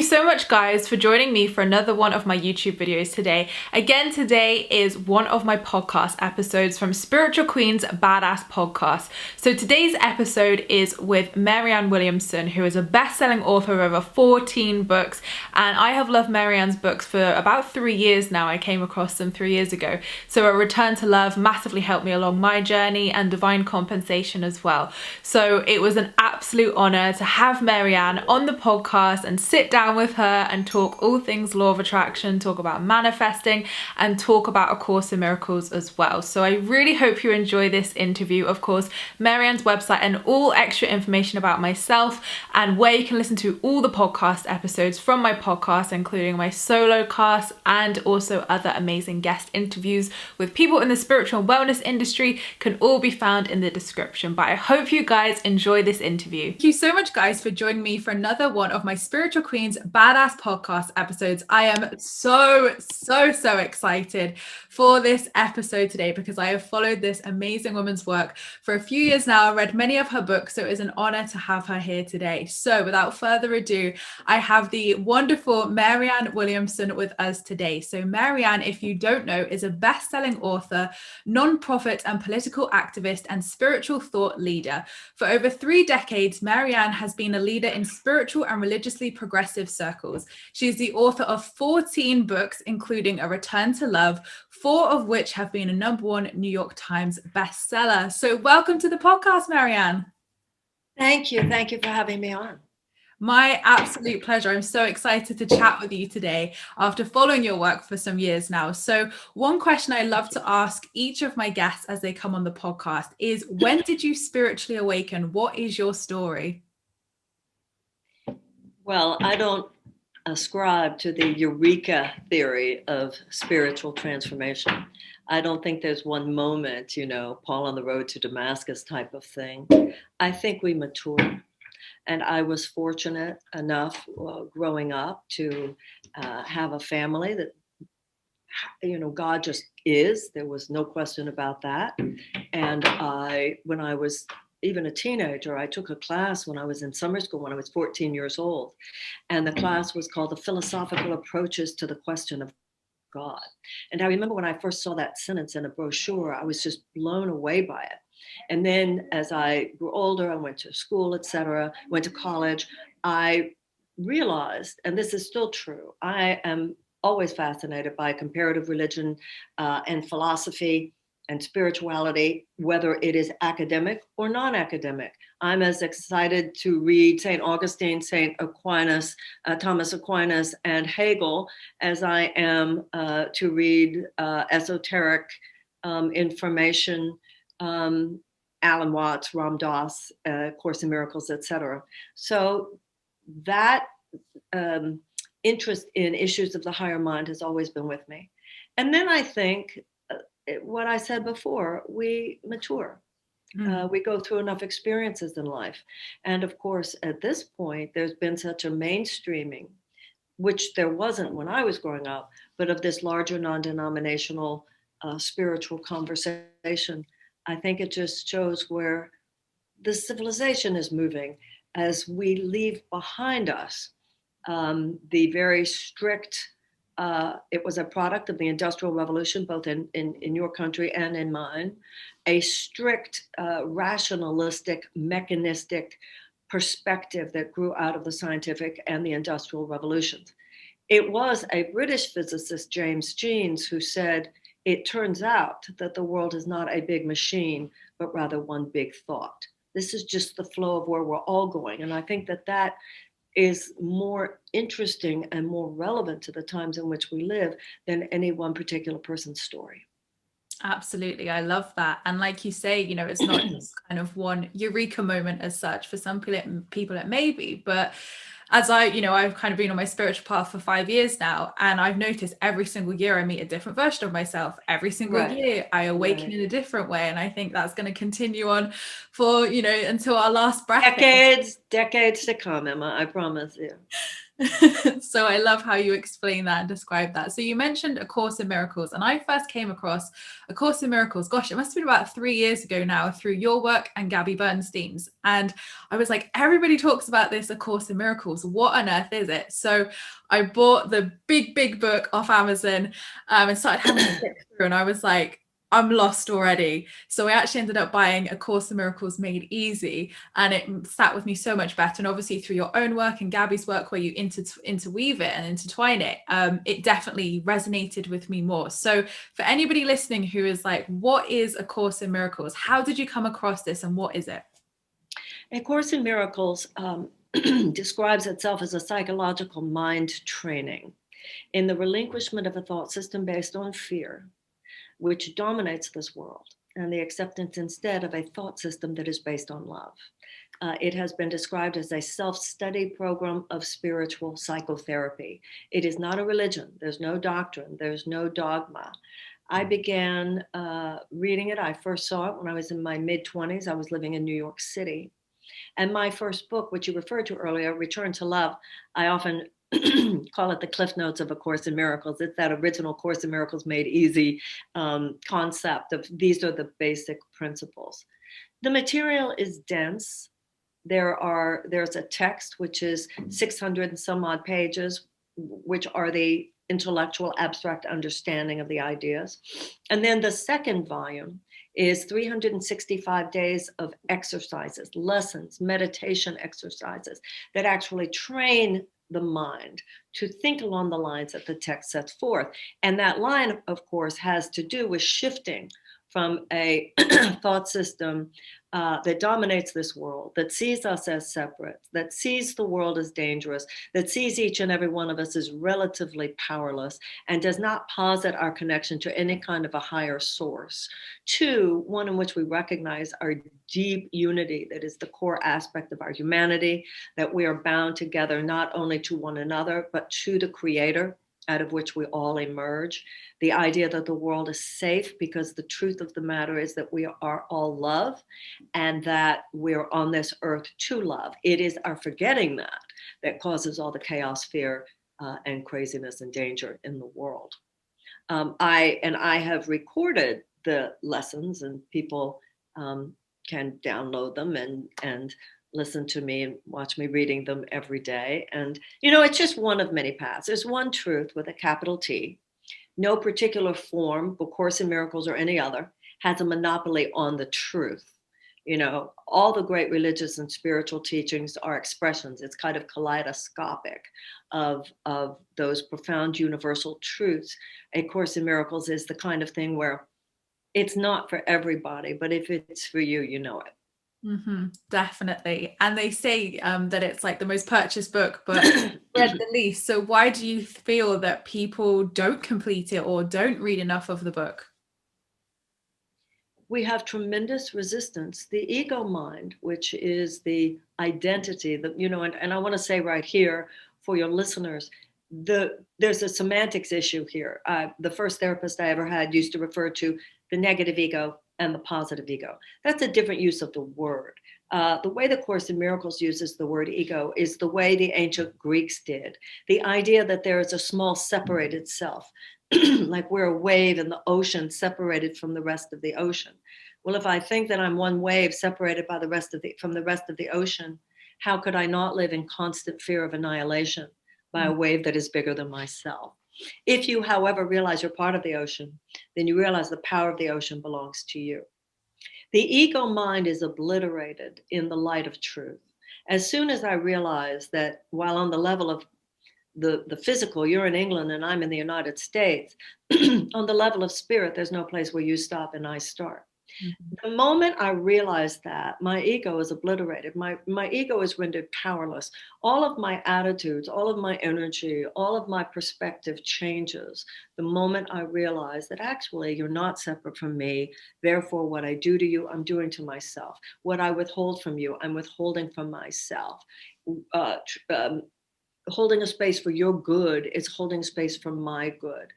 so much, guys, for joining me for another one of my YouTube videos today. Again, today is one of my podcast episodes from Spiritual Queen's Badass Podcast. So today's episode is with Marianne Williamson, who is a best-selling author of over 14 books. And I have loved Marianne's books for about 3 years now. I came across them 3 years ago. So A Return to Love massively helped me along my journey, and Divine Compensation as well. So it was an absolute honor to have Marianne on the podcast and sit down with her and talk all things law of attraction, talk about manifesting, and talk about A Course in Miracles as well. So I really hope you enjoy this interview. Of course, Marianne's website and all extra information about myself and where you can listen to all the podcast episodes from my podcast, including my solo cast and also other amazing guest interviews with people in the spiritual and wellness industry, can all be found in the description. But I hope you guys enjoy this interview. Thank you so much, guys, for joining me for another one of my Spiritual Queen's Badass Podcast episodes. I am so excited for this episode today because I have followed this amazing woman's work for a few years now. I read many of her books, so it is an honor to have her here today. So without further ado, I have the wonderful Marianne Williamson with us today. So Marianne, if you don't know, is a best-selling author, non-profit and political activist, and spiritual thought leader. For over 3 decades, Marianne has been a leader in spiritual and religiously progressive circles. She is the author of 14 books, including A Return to Love, 4 of which have been a #1 New York Times bestseller. So welcome to the podcast, Marianne. Thank you. Thank you for having me on. My absolute pleasure. I'm so excited to chat with you today after following your work for some years now. So one question I love to ask each of my guests as they come on the podcast is, when did you spiritually awaken? What is your story? Well, I don't ascribe to the eureka theory of spiritual transformation. I don't think there's one moment, Paul on the road to Damascus type of thing. I think we mature. And I was fortunate enough growing up to have a family that, God just is. There was no question about that. And when I was even a teenager, I took a class when I was in summer school when I was 14 years old. And the class was called The Philosophical Approaches to the Question of God. And I remember when I first saw that sentence in a brochure, I was just blown away by it. And then as I grew older, I went to school, etc., went to college, I realized, and this is still true, I am always fascinated by comparative religion and philosophy and spirituality, whether it is academic or non-academic. I'm as excited to read St. Augustine, St. Aquinas, Thomas Aquinas, and Hegel as I am to read esoteric information, Alan Watts, Ram Dass, Course in Miracles, etc. So that interest in issues of the higher mind has always been with me. And then I think what I said before, we mature. We go through enough experiences in life. And of course, at this point, there's been such a mainstreaming, which there wasn't when I was growing up, but of this larger non-denominational spiritual conversation. I think it just shows where the civilization is moving as we leave behind us the very strict, it was a product of the Industrial Revolution, both in your country and in mine, a strict, rationalistic, mechanistic perspective that grew out of the scientific and the Industrial Revolutions. It was a British physicist, James Jeans, who said, it turns out that the world is not a big machine, but rather one big thought. This is just the flow of where we're all going. And I think that is more interesting and more relevant to the times in which we live than any one particular person's story. Absolutely. I love that. And like you say, it's not just kind of one eureka moment as such. For some people it may be, but as I've kind of been on my spiritual path for 5 years now, and I've noticed every single year I meet a different version of myself. Every single year I awaken in a different way. And I think that's going to continue on for, until our last breath. Decades to come, Emma, I promise you. So I love how you explain that and describe that. So you mentioned A Course in Miracles, and I first came across A Course in Miracles, gosh, it must have been about 3 years ago now, through your work and Gabby Bernstein's. And I was like, everybody talks about this A Course in Miracles. What on earth is it? So I bought the big book off Amazon, and started having a click through, and I was like, I'm lost already. So I actually ended up buying A Course in Miracles Made Easy, and it sat with me so much better. And obviously through your own work and Gabby's work, where you interweave it and intertwine it, it definitely resonated with me more. So for anybody listening who is like, what is A Course in Miracles? How did you come across this, and what is it? A Course in Miracles describes itself as a psychological mind training in the relinquishment of a thought system based on fear, which dominates this world, and the acceptance instead of a thought system that is based on love. It has been described as a self-study program of spiritual psychotherapy. It is not a religion. There's no doctrine. There's no dogma. I began reading it. I first saw it when I was in my mid-20s. I was living in New York City. And my first book, which you referred to earlier, Return to Love, I often call it the Cliff Notes of A Course in Miracles. It's that original Course in Miracles Made Easy concept of these are the basic principles. The material is dense. There's a text which is 600 and some odd pages, which are the intellectual abstract understanding of the ideas. And then the second volume is 365 days of exercises, lessons, meditation exercises that actually train the mind to think along the lines that the text sets forth. And that line, of course, has to do with shifting from a thought system that dominates this world, that sees us as separate, that sees the world as dangerous, that sees each and every one of us as relatively powerless, and does not posit our connection to any kind of a higher source, to one in which we recognize our deep unity that is the core aspect of our humanity, that we are bound together not only to one another, but to the Creator, out of which we all emerge. The idea that the world is safe, because the truth of the matter is that we are all love, and that we're on this earth to love. It is our forgetting that causes all the chaos, fear, and craziness and danger in the world. I have recorded the lessons, and people can download them and listen to me and watch me reading them every day. And, it's just one of many paths. There's one truth with a capital T. No particular form, A Course in Miracles or any other, has a monopoly on the truth. All the great religious and spiritual teachings are expressions. It's kind of kaleidoscopic of those profound universal truths. A Course in Miracles is the kind of thing where it's not for everybody, but if it's for you, you know it. Mm-hmm, definitely. And they say that it's like the most purchased book, but read the least. So why do you feel that people don't complete it or don't read enough of the book? We have tremendous resistance. The ego mind, which is the identity that, and I want to say right here for your listeners, there's a semantics issue here. The first therapist I ever had used to refer to the negative ego and the positive ego. That's a different use of the word. The way the Course in Miracles uses the word ego is the way the ancient Greeks did. The idea that there is a small separated self, like we're a wave in the ocean separated from the rest of the ocean. Well, if I think that I'm one wave separated by from the rest of the ocean, how could I not live in constant fear of annihilation by a wave that is bigger than myself? If you, however, realize you're part of the ocean, then you realize the power of the ocean belongs to you. The ego mind is obliterated in the light of truth. As soon as I realize that while on the level of the physical, you're in England and I'm in the United States, on the level of spirit, there's no place where you stop and I start. The moment I realized that, my ego is obliterated. My ego is rendered powerless. All of my attitudes, all of my energy, all of my perspective changes the moment I realize that actually you're not separate from me. Therefore, what I do to you, I'm doing to myself. What I withhold from you, I'm withholding from myself. Holding a space for your good is holding space for my good.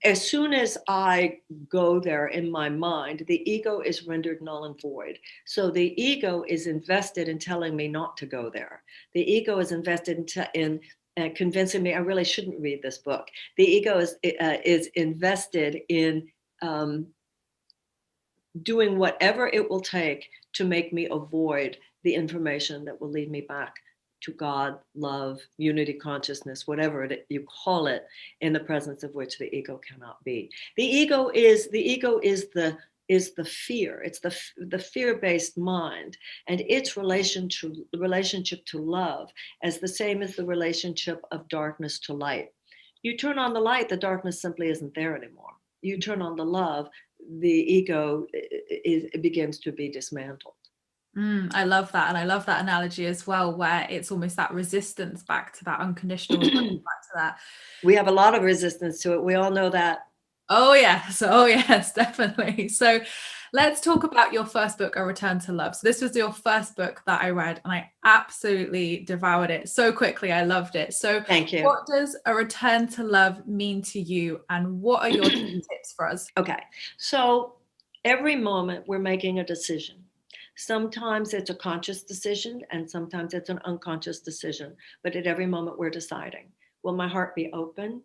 As soon as I go there in my mind, the ego is rendered null and void. So the ego is invested in telling me not to go there. The ego is invested in and convincing me I really shouldn't read this book. The ego is invested in doing whatever it will take to make me avoid the information that will lead me back to God, love, unity consciousness, whatever you call it, in the presence of which the ego cannot be. The ego is the fear. It's the fear-based mind, and its relationship to love as the same as the relationship of darkness to light. You turn on the light, the darkness simply isn't there anymore. You turn on the love, the ego begins to be dismantled. I love that. And I love that analogy as well, where it's almost that resistance back to that unconditional, back to that. We have a lot of resistance to it. We all know that. Oh yes, definitely. So let's talk about your first book, A Return to Love. So this was your first book that I read, and I absolutely devoured it so quickly. I loved it. So thank you. What does A Return to Love mean to you, and what are your tips for us? Okay, so every moment we're making a decision. Sometimes it's a conscious decision and sometimes it's an unconscious decision, but at every moment we're deciding, will my heart be open?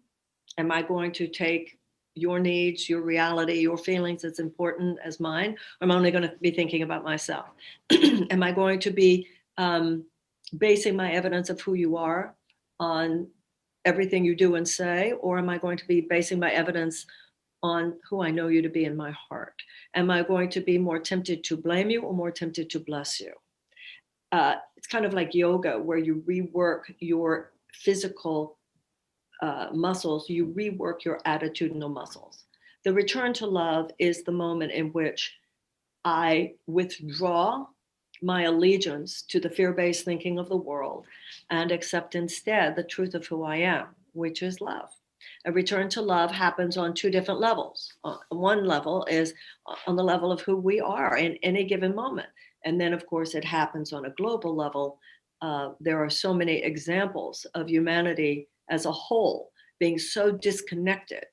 Am I going to take your needs, your reality, your feelings as important as mine? Or am I only going to be thinking about myself? Am I going to be basing my evidence of who you are on everything you do and say? Or am I going to be basing my evidence on who I know you to be in my heart? Am I going to be more tempted to blame you or more tempted to bless you? It's kind of like yoga, where you rework your physical muscles, you rework your attitudinal muscles. The return to love is the moment in which I withdraw my allegiance to the fear-based thinking of the world and accept instead the truth of who I am, which is love. A return to love happens on two different levels. One level is on the level of who we are in any given moment. And then, of course, it happens on a global level. There are so many examples of humanity as a whole being so disconnected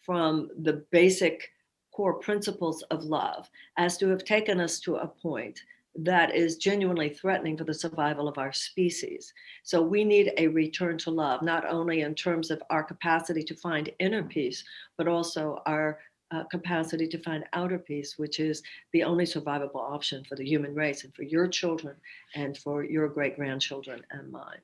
from the basic core principles of love as to have taken us to a point that is genuinely threatening for the survival of our species. So we need a return to love, not only in terms of our capacity to find inner peace, but also our capacity to find outer peace, which is the only survivable option for the human race and for your children and for your great-grandchildren and mine.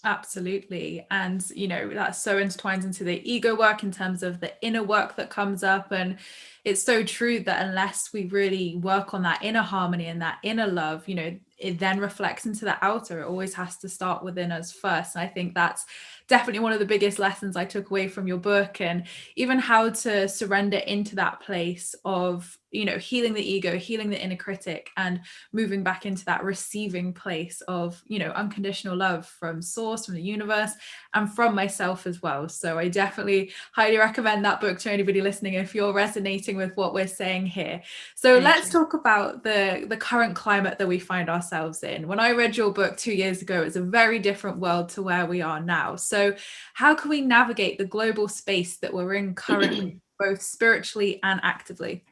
Absolutely. And, that so intertwines into the ego work in terms of the inner work that comes up. And it's so true that unless we really work on that inner harmony and that inner love, it then reflects into the outer. It always has to start within us first. And I think that's definitely one of the biggest lessons I took away from your book, and even how to surrender into that place of, healing the ego, healing the inner critic, and moving back into that receiving place of, unconditional love from source, from the universe, and from myself as well. So I definitely highly recommend that book to anybody listening if you're resonating with what we're saying here. So let's talk about the current climate that we find ourselves in. When I read your book 2 years ago, it's a very different world to where we are now. So how can we navigate the global space that we're in currently, both spiritually and actively?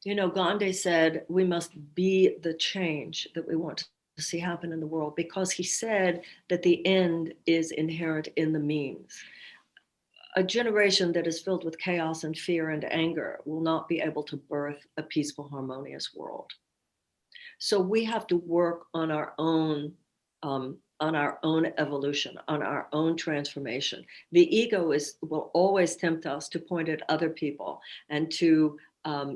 Gandhi said we must be the change that we want to see happen in the world, because he said that the end is inherent in the means. A generation that is filled with chaos and fear and anger will not be able to birth a peaceful, harmonious world. So we have to work on our own evolution, on our own transformation. The ego will always tempt us to point at other people and to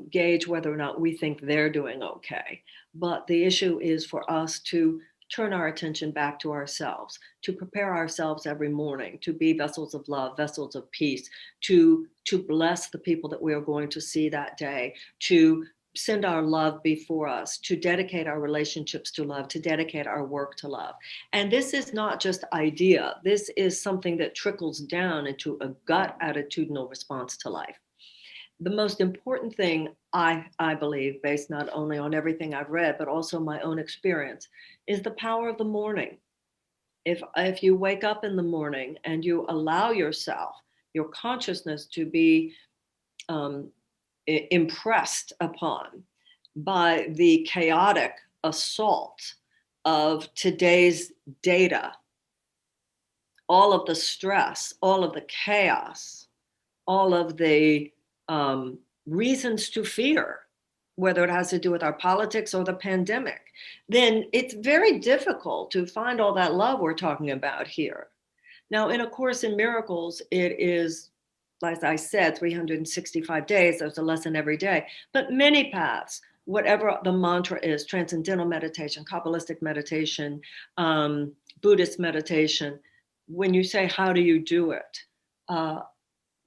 gauge whether or not we think they're doing okay. But the issue is for us to turn our attention back to ourselves, to prepare ourselves every morning, to be vessels of love, vessels of peace, to bless the people that we are going to see that day, to send our love before us, to dedicate our relationships to love, to dedicate our work to love. And this is not just idea. This is something that trickles down into a gut attitudinal response to life. The most important thing, I believe, based not only on everything I've read, but also my own experience, is the power of the morning. If you wake up in the morning and you allow yourself, your consciousness, to be impressed upon by the chaotic assault of today's data, all of the stress, all of the chaos, all of the reasons to fear, whether it has to do with our politics or the pandemic, then it's very difficult to find all that love we're talking about here. Now, in A Course in Miracles, it is, as I said, 365 days. There's a lesson every day, but many paths, whatever the mantra is, transcendental meditation, Kabbalistic meditation, Buddhist meditation. When you say, how do you do it?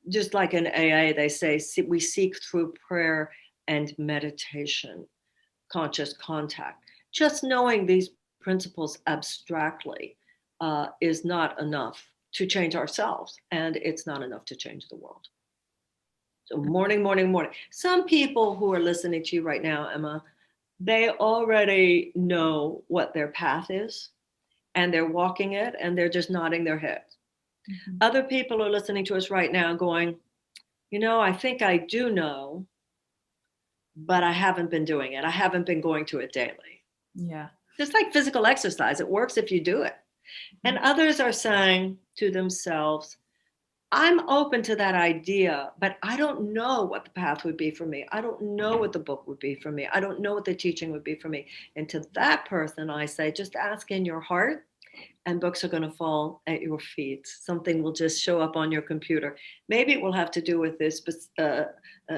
Just like in AA, they say, we seek through prayer and meditation, conscious contact. Just knowing these principles abstractly is not enough to change ourselves, and it's not enough to change the world. So morning, morning, morning. Some people who are listening to you right now, Emma, they already know what their path is, and they're walking it, and they're just nodding their heads. Mm-hmm. Other people are listening to us right now going, I think I do know, but I haven't been doing it. I haven't been going to it daily. Yeah. Just like physical exercise, it works if you do it. And others are saying to themselves, I'm open to that idea, but I don't know what the path would be for me. I don't know what the book would be for me. I don't know what the teaching would be for me. And to that person, I say, just ask in your heart, and books are going to fall at your feet. Something will just show up on your computer. Maybe it will have to do with this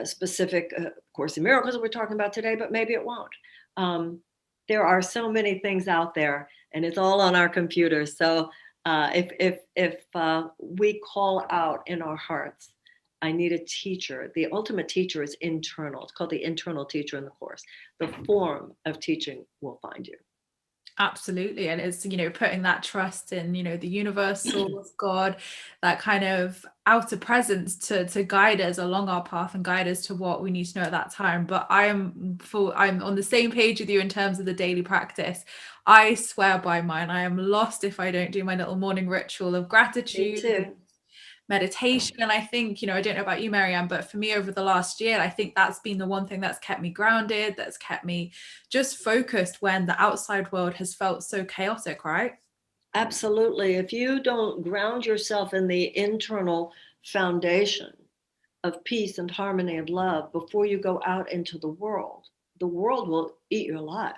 specific Course in Miracles that we're talking about today, but maybe it won't. There are so many things out there, and it's all on our computers. So if we call out in our hearts, I need a teacher. The ultimate teacher is internal. It's called the internal teacher in the Course. The form of teaching will find you. Absolutely. And it's, putting that trust in, the universal God, that kind of outer presence to guide us along our path and guide us to what we need to know at that time. But I'm on the same page with you in terms of the daily practice. I swear by mine. I am lost if I don't do my little morning ritual of gratitude. Me too. Meditation. And I think, I don't know about you, Marianne, but for me over the last year, I think that's been the one thing that's kept me grounded, that's kept me just focused when the outside world has felt so chaotic, right? Absolutely. If you don't ground yourself in the internal foundation of peace and harmony and love before you go out into the world will eat you alive,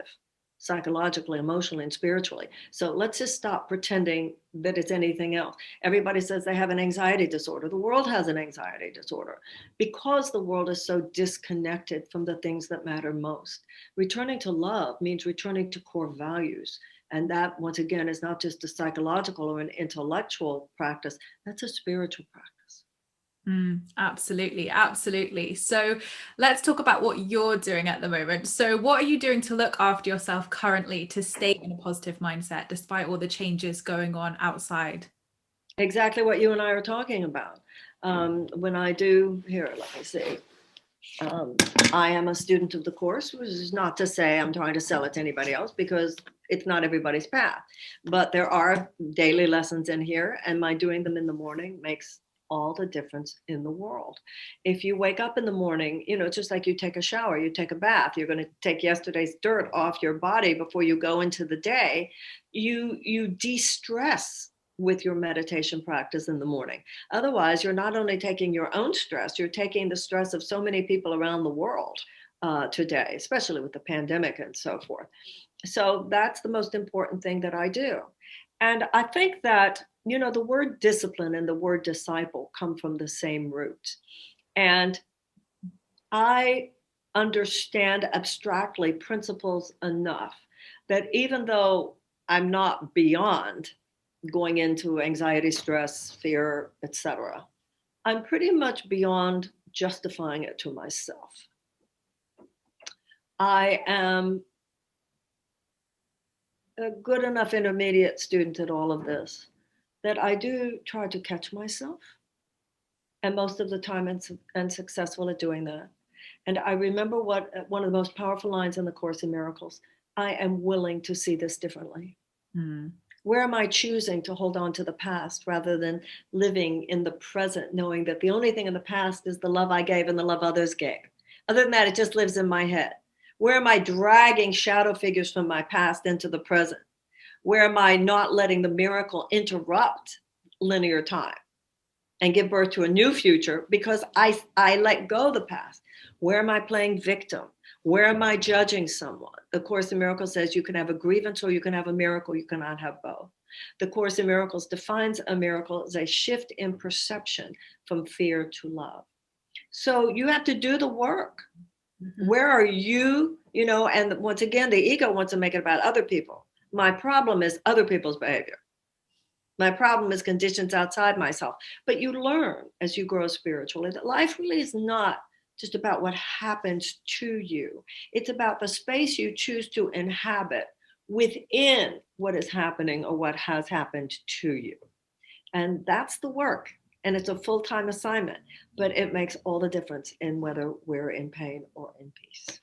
psychologically, emotionally, and spiritually. So let's just stop pretending that it's anything else. Everybody says they have an anxiety disorder. The world has an anxiety disorder because the world is so disconnected from the things that matter most. Returning to love means returning to core values. And that, once again, is not just a psychological or an intellectual practice, that's a spiritual practice. Absolutely. Absolutely. So let's talk about what you're doing at the moment. So what are you doing to look after yourself currently to stay in a positive mindset despite all the changes going on outside? Exactly what you and I are talking about. When I do, here, let me see. I am a student of the Course, which is not to say I'm trying to sell it to anybody else, because it's not everybody's path. But there are daily lessons in here, and my doing them in the morning makes all the difference in the world. If you wake up in the morning, just like you take a shower, you take a bath, you're going to take yesterday's dirt off your body before you go into the day, you de-stress with your meditation practice in the morning. Otherwise, you're not only taking your own stress, you're taking the stress of so many people around the world today, especially with the pandemic and so forth. So that's the most important thing that I do. And I think that, the word discipline and the word disciple come from the same root. And I understand abstractly principles enough that even though I'm not beyond going into anxiety, stress, fear, etc., I'm pretty much beyond justifying it to myself. I am a good enough intermediate student at all of this that I do try to catch myself, and most of the time I'm successful at doing that. And I remember one of the most powerful lines in the Course in Miracles: I am willing to see this differently. Where am I choosing to hold on to the past rather than living in the present, knowing that the only thing in the past is the love I gave and the love others gave? Other than that, it just lives in my head. Where am I dragging shadow figures from my past into the present? Where am I not letting the miracle interrupt linear time and give birth to a new future because I let go of the past. Where am I playing victim? Where am I judging someone? The Course in Miracles says you can have a grievance or you can have a miracle. You cannot have both. The Course in Miracles defines a miracle as a shift in perception from fear to love. So you have to do the work. Mm-hmm. Where are you? You know, and once again, the ego wants to make it about other people. My problem is other people's behavior. My problem is conditions outside myself. But you learn as you grow spiritually that life really is not just about what happens to you. It's about the space you choose to inhabit within what is happening or what has happened to you. And that's the work. And it's a full-time assignment, but it makes all the difference in whether we're in pain or in peace.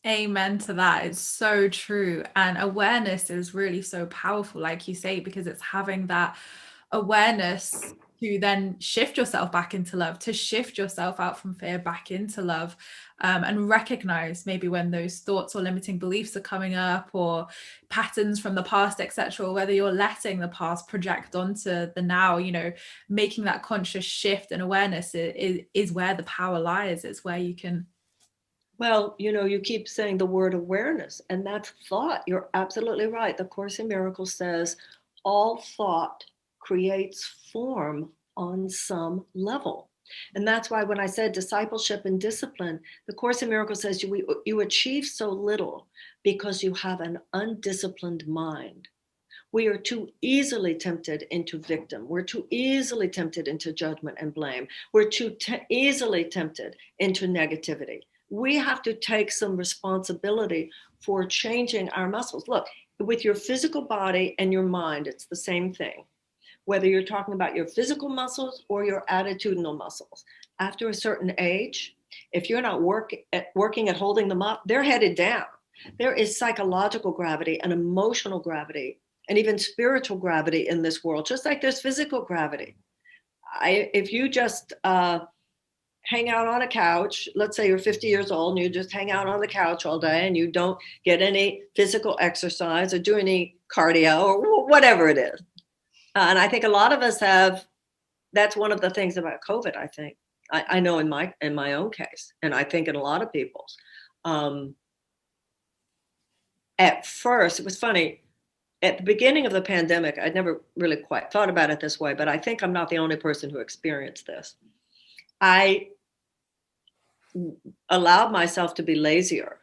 Amen to that. It's so true. And awareness is really so powerful, like you say, because it's having that awareness to then shift yourself back into love, to shift yourself out from fear back into love, and recognize maybe when those thoughts or limiting beliefs are coming up, or patterns from the past, etc., whether you're letting the past project onto the now, you know, making that conscious shift and awareness is where the power lies. It's where you can. Well, you know, you keep saying the word awareness, and that's thought. You're absolutely right. The Course in Miracles says all thought creates form on some level. And that's why when I said discipleship and discipline, the Course in Miracles says you achieve so little because you have an undisciplined mind. We are too easily tempted into victim. We're too easily tempted into judgment and blame. We're too easily tempted into negativity. We have to take some responsibility for changing our muscles. Look, with your physical body and your mind, it's the same thing. Whether you're talking about your physical muscles or your attitudinal muscles. After a certain age, if you're not working at holding them up, they're headed down. There is psychological gravity and emotional gravity and even spiritual gravity in this world, just like there's physical gravity. If you just hang out on a couch, let's say you're 50 years old and you just hang out on the couch all day and you don't get any physical exercise or do any cardio or whatever it is. And I think a lot of us have, that's one of the things about COVID, I think. I know in my own case, and I think in a lot of people's. At first, it was funny. At the beginning of the pandemic, I'd never really quite thought about it this way, but I think I'm not the only person who experienced this. I allowed myself to be lazier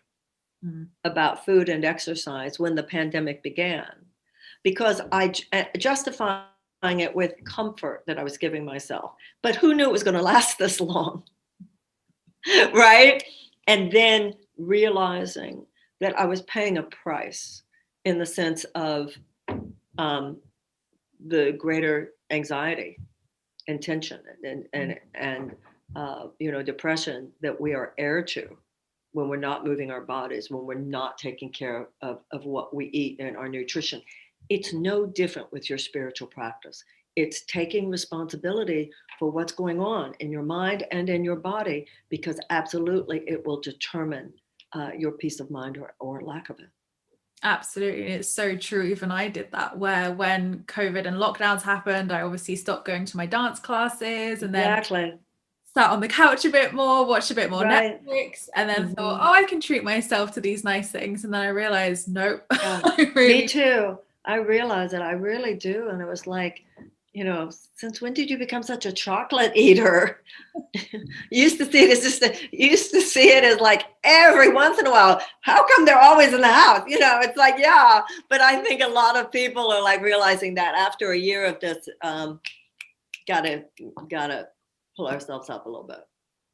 about food and exercise when the pandemic began, because I justifying it with comfort that I was giving myself. But who knew it was going to last this long? Right? And then realizing that I was paying a price in the sense of the greater anxiety and tension and depression that we are heir to when we're not moving our bodies, when we're not taking care of what we eat and our nutrition. It's no different with your spiritual practice. It's taking responsibility for what's going on in your mind and in your body, because absolutely it will determine your peace of mind or lack of it. Absolutely. It's so true. Even I did that, where when COVID and lockdowns happened, I obviously stopped going to my dance classes and then sat on the couch a bit more, watched a bit more Netflix, and then thought, oh, I can treat myself to these nice things. And then I realized, nope. Yeah. Me too. I realized that I really do. And it was like, since when did you become such a chocolate eater? used to see it as like every once in a while. How come they're always in the house? It's like, yeah. But I think a lot of people are like realizing that after a year of this, gotta pull ourselves up a little bit.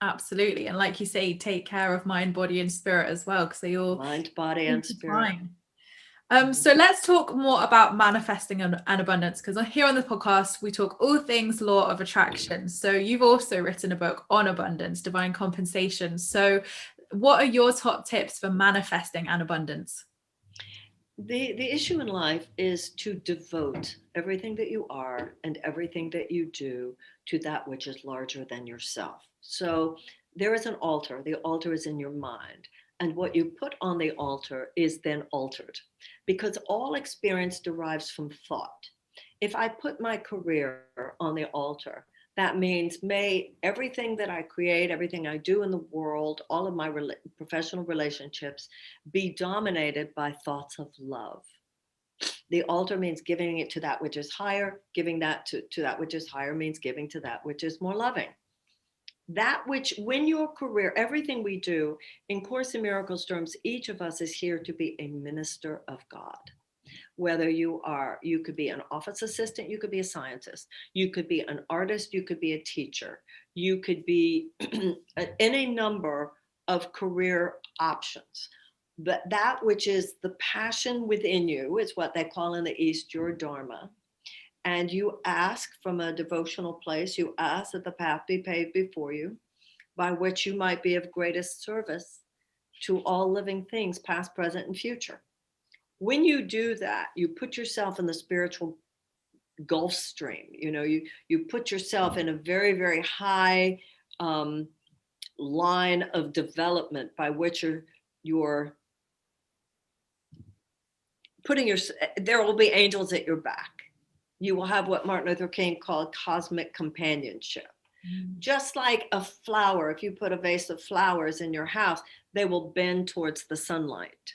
Absolutely. And like you say, take care of mind, body, and spirit as well, because they all mind, body, and spirit. So let's talk more about manifesting and abundance, because here on the podcast, we talk all things law of attraction. So you've also written a book on abundance, divine compensation. So what are your top tips for manifesting and abundance? The issue in life is to devote everything that you are and everything that you do to that which is larger than yourself. So there is an altar. The altar is in your mind. And what you put on the altar is then altered, because all experience derives from thought. if I put my career on the altar, that means may everything that I create, everything I do in the world, all of my professional relationships be dominated by thoughts of love. The altar means giving it to that which is higher. Giving that to that which is higher means giving to that which is more loving. That which, when your career, everything we do in Course in Miracles terms, each of us is here to be a minister of God. Whether you could be an office assistant, you could be a scientist, you could be an artist, you could be a teacher, you could be any number of career options. But that which is the passion within you is what they call in the East your Dharma. And you ask from a devotional place, you ask that the path be paved before you, by which you might be of greatest service to all living things, past, present, and future. When you do that, you put yourself in the spiritual Gulf Stream. You put yourself in a very, very high line of development by which you're putting there will be angels at your back. You will have what Martin Luther King called cosmic companionship. Just like a flower, if you put a vase of flowers in your house, they will bend towards the sunlight.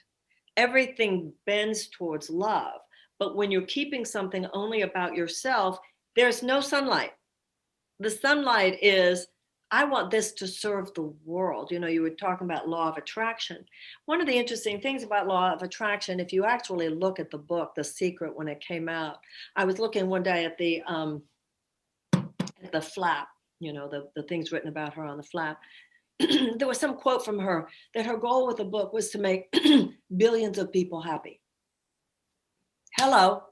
Everything bends towards love. But when you're keeping something only about yourself, there's no sunlight. The sunlight is, I want this to serve the world. You were talking about law of attraction. One of the interesting things about law of attraction, if you actually look at the book, The Secret, when it came out, I was looking one day at the flap, the things written about her on the flap. There was some quote from her that her goal with the book was to make billions of people happy. Hello.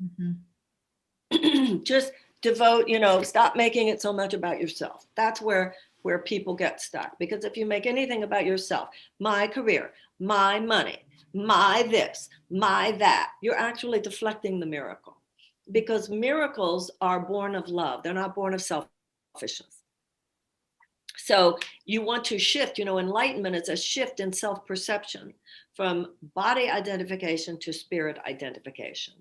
Mm-hmm. Just devote, stop making it so much about yourself. That's where people get stuck. Because if you make anything about yourself, my career, my money, my this, my that, you're actually deflecting the miracle. Because miracles are born of love. They're not born of selfishness. So you want to shift, enlightenment is a shift in self-perception from body identification to spirit identification.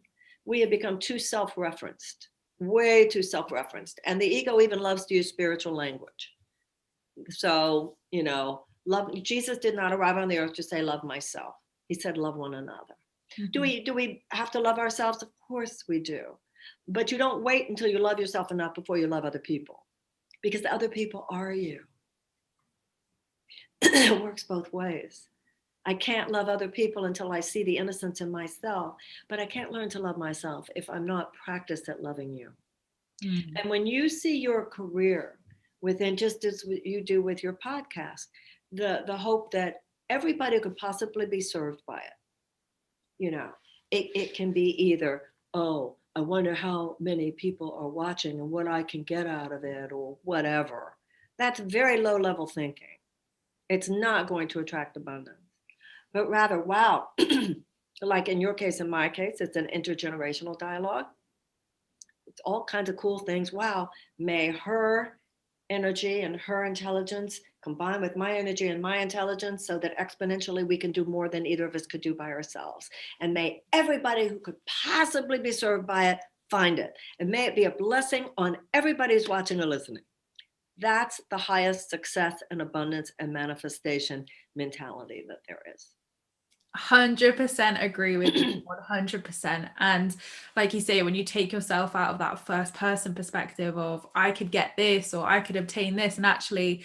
We have become too self-referenced, way too self-referenced. And the ego even loves to use spiritual language. So, love. Jesus did not arrive on the earth to say, love myself. He said, love one another. Mm-hmm. Do we have to love ourselves? Of course we do. But you don't wait until you love yourself enough before you love other people. Because the other people are you. It works both ways. I can't love other people until I see the innocence in myself, but I can't learn to love myself if I'm not practiced at loving you. Mm-hmm. And when you see your career within, just as you do with your podcast, the hope that everybody could possibly be served by it, it can be either, oh, I wonder how many people are watching and what I can get out of it or whatever. That's very low level thinking. It's not going to attract abundance, but rather, wow, like in your case, in my case, it's an intergenerational dialogue. It's all kinds of cool things. Wow, may her energy and her intelligence combine with my energy and my intelligence so that exponentially we can do more than either of us could do by ourselves. And may everybody who could possibly be served by it find it. And may it be a blessing on everybody who's watching or listening. That's the highest success and abundance and manifestation mentality that there is. 100% agree with you. 100%. And like you say, when you take yourself out of that first person perspective of I could get this or I could obtain this, and actually,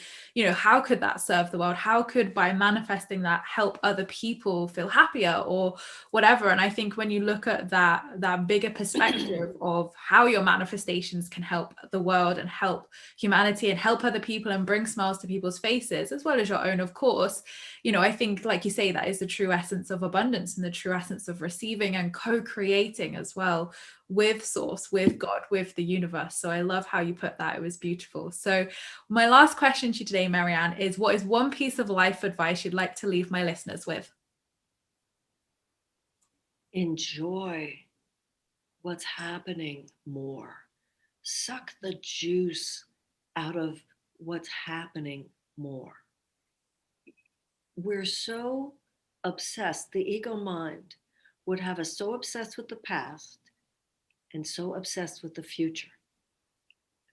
how could that serve the world? How could, by manifesting that, help other people feel happier or whatever? And I think when you look at that bigger perspective of how your manifestations can help the world and help humanity and help other people and bring smiles to people's faces, as well as your own, of course, I think, like you say, that is the true essence of abundance and the true essence of receiving and co-creating as well with source, with God, with the universe. So I love how you put that. It was beautiful. So my last question to you today, Marianne, is what is one piece of life advice you'd like to leave my listeners with? Enjoy what's happening more. Suck the juice out of what's happening more. We're so obsessed, the ego mind would have us so obsessed with the past and so obsessed with the future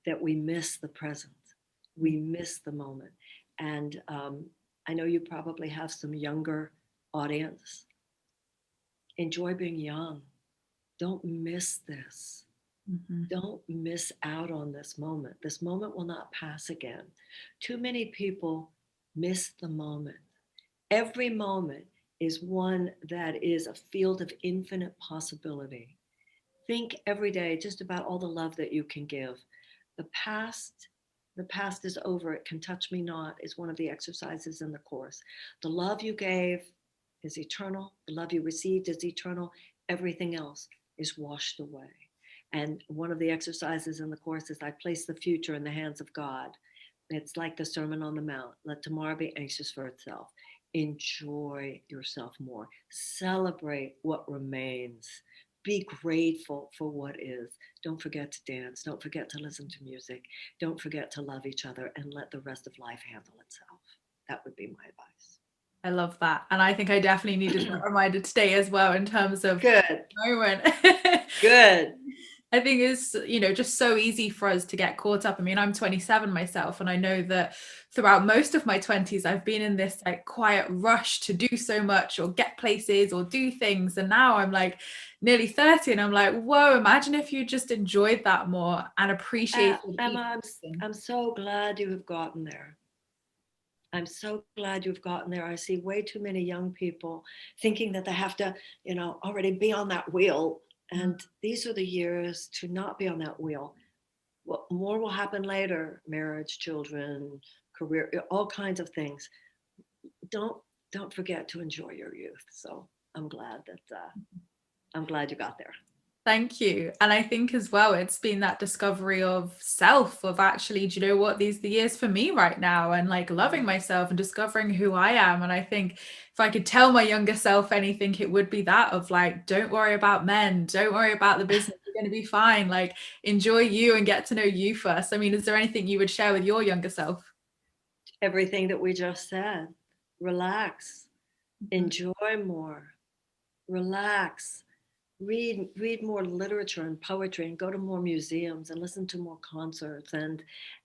that we miss the present. We miss the moment. And I know you probably have some younger audience. Enjoy being young. Don't miss this. Mm-hmm. Don't miss out on this moment. This moment will not pass again. Too many people miss the moment. Every moment is one that is a field of infinite possibility. Think every day just about all the love that you can give. The past, the past is over. It can touch me not is one of the exercises in the course. The love you gave is eternal. The love you received is eternal. Everything else is washed away. And one of the exercises in the course is I place the future in the hands of God. It's like the Sermon on the Mount. Let tomorrow be anxious for itself. Enjoy yourself more. Celebrate what remains. Be grateful for what is. Don't forget to dance. Don't forget to listen to music. Don't forget to love each other and let the rest of life handle itself. That would be my advice. I love that. And I think I definitely needed that reminder today as well in terms of Good. moment. Good. I think it's, just so easy for us to get caught up. I mean, I'm 27 myself, and I know that throughout most of my 20s, I've been in this like quiet rush to do so much or get places or do things. And now I'm like nearly 30 and I'm like, whoa, imagine if you just enjoyed that more and appreciated Emma, I'm so glad you have gotten there. I'm so glad you've gotten there. I see way too many young people thinking that they have to, already be on that wheel. And these are the years to not be on that wheel. Well, more will happen later: marriage, children, career, all kinds of things. Don't forget to enjoy your youth. So I'm glad you got there. Thank you. And I think as well, it's been that discovery of self, of actually, do you know what, these are the years for me right now, and like loving myself and discovering who I am. And I think if I could tell my younger self anything, it would be that of like, don't worry about men, don't worry about the business, you're going to be fine. Like, enjoy you and get to know you first. I mean, is there anything you would share with your younger self? Everything that we just said. Relax, enjoy more, relax. Read more literature and poetry, and go to more museums and listen to more concerts, and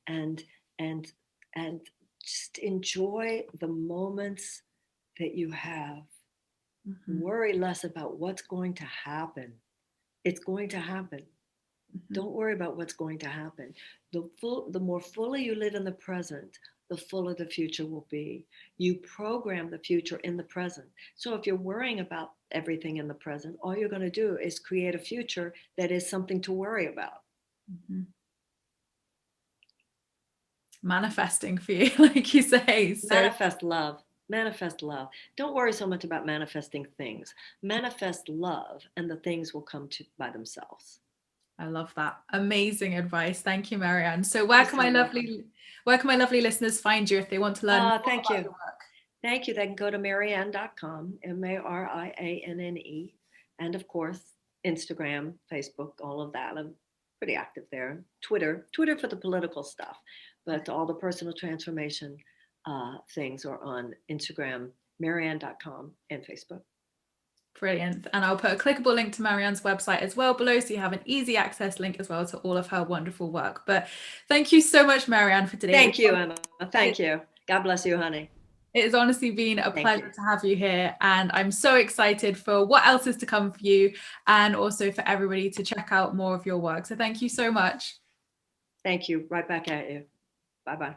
and and and just enjoy the moments that you have. Worry less about what's going to happen. It's going to happen. Don't worry about what's going to happen. The more fully you live in the present, the fuller the future will be. You program the future in the present. So if you're worrying about everything in the present, all you're going to do is create a future that is something to worry about. Manifesting for you, like you say. So manifest love. Manifest love. Don't worry so much about manifesting things. Manifest love, and the things will come to by themselves. I love that. Amazing advice. Thank you, Marianne. So where can my lovely listeners find you if they want to learn more thank about you. your work? Thank you. They can go to marianne.com, MARIANNE, and of course, Instagram, Facebook, all of that. I'm pretty active there. Twitter for the political stuff, but all the personal transformation things are on Instagram, marianne.com, and Facebook. Brilliant. And I'll put a clickable link to Marianne's website as well below, so you have an easy access link as well to all of her wonderful work. But thank you so much, Marianne, for today. Thank you, Emma. Thank you. God bless you, honey. It has honestly been a pleasure to have you here, and I'm so excited for what else is to come for you, and also for everybody to check out more of your work. So thank you so much. Thank you. Right back at you. Bye-bye.